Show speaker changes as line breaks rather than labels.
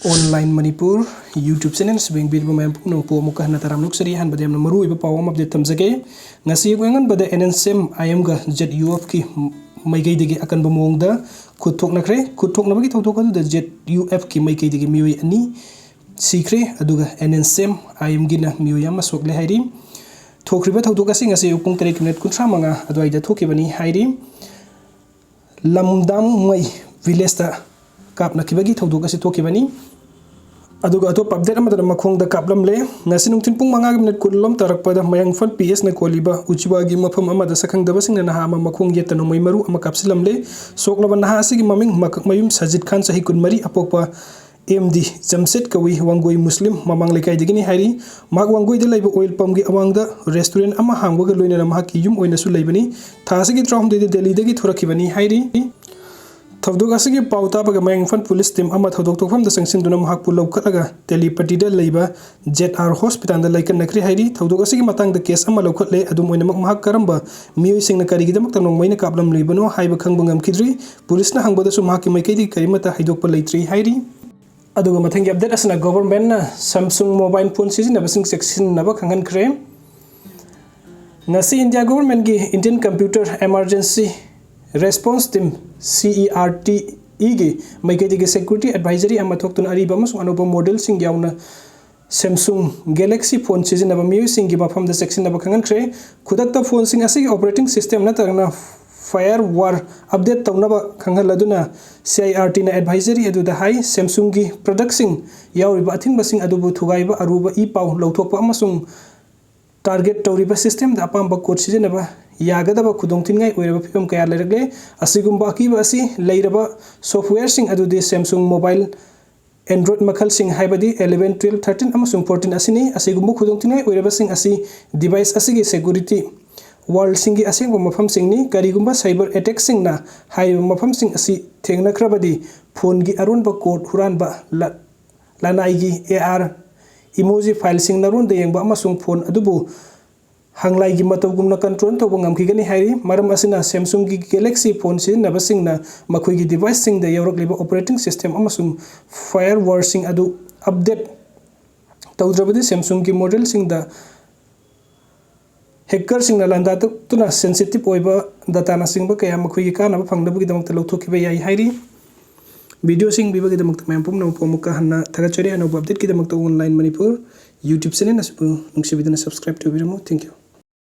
Online Manipur YouTube channel sebeng bir bumem pumno po muka hana taram nuk seri han badem maru iba pawam update tamzage ngasi gwengan bada NNSM ayam ga ZUF ki mai gai dege akan bamong da kutok nakre kutok nabagi thok da ZUF ki mai gai dege miwi ani sikre aduga NNSM ayam gina miwi yama sokle hairi thokriba thok asi ngasi upung tarik minute kuntra manga adwai da thoke bani hairi lamdam mai village ta kap nakibagi thok asi thoke bani aduga atop update amada makhong da kaplam le ngasi nungtin pung manga minute kulom tarak pada mayang fan PS na koliba uchiba gi mafam amada sakhang da basing na ha ma makhong yetano mai maru ama kapsilam le soklaba na ha asigi maming mayum Sajid Khan sahi kun mari apokpa MD Jamset Kawi Wangoi Muslim mamang lekai digini hairi mag wangoi de laiba oil pump gi awangda restaurant ama hangwa ga loina ma ki yum oina su laibani thasigi tram de Delhi de gi thorakibani hairi थवदोक असगी पाउताबगा मायंगफन police team अमा थवदोक तोफम द संगसिन दुना महक पुलौ खतगा तेलीपति द लैबा ZR हॉस्पिटल द लाइकन नखरि हाइरी थवदोक असगी मतंग द केस अमा लौखतले अदुम ओइनमक महक करंबा मियोय सिंगना करिगिदमक तनों मैना कापलम लैबनो हाइबा खंगबंगम खिद्री पुलिस ना हंगबदसु महक मैकैदि करिमता हाइदोक प लैत्रि हाइरी अदुगा मथंगी अपडेट असना गवर्नमेंट ना Samsung मोबाइल फोन सिजिनबसिंग सेक्शन नबा खंगनख्रे ngasi India government gi Indian Computer Emergency Response Team CERTE gi maikadi gi security advisory ama thoktun ariba amasung anoba model sing yauna Samsung Galaxy phone sizinaba miyu sing gi mafam da section naba khangan khre khudakta phone sing asigi operating system na tagna firewall update tawnaba khangal aduna CERTE na advisory adu da hai Samsung gi product sing yauriba athing basing adubu thugaiba aruba I pau lauthokpa amasung target tawriba system da apamba code sizinaba यागदबा खुदोंथिनगाई ओइरबा film कया लेरगले असिगुम्बा अकीबा असि लेरबा software सिंग अदुदि Samsung मोबाइल Android मखल सिंग हाइबदि 11 12 13 अमसुंग 14 असिनि असिगुम्बा खुदोंथिनगाई ओइरबा सिंग असि डिवाइस असिगि सिक्योरिटी वर्ल्ड सिंगी असिंगबा मफम सिंगनि करिगुम्बा साइबर अटैक सिंगना हाइबा मफम सिंग असि थेंगनख्रबदि फोन गी अरुनबा कोड हुरानबा लानाइगी AR इमोजी फाइल सिंग नरुन देयंबा अमसुंग फोन अदुबु hanglai gi matawgumna control to bangam khigani hairi maram asina Samsung gi Galaxy phone sin na basingna makhoi gi device sing da yorok leba operating system amasung firewall sing adu update tawdrabadi Samsung gi model sing da hacker sing na landa tuna sensitive oiba data na sing ba kaya makhoi gi kana ba phangdabu gi damak talo thokiba yai hairi video sing biba gi damak tamam pum na pomuka hanna thagachari ano update gi damak to online Manipur YouTube channel na nungsibidana subscribe to biramu thank you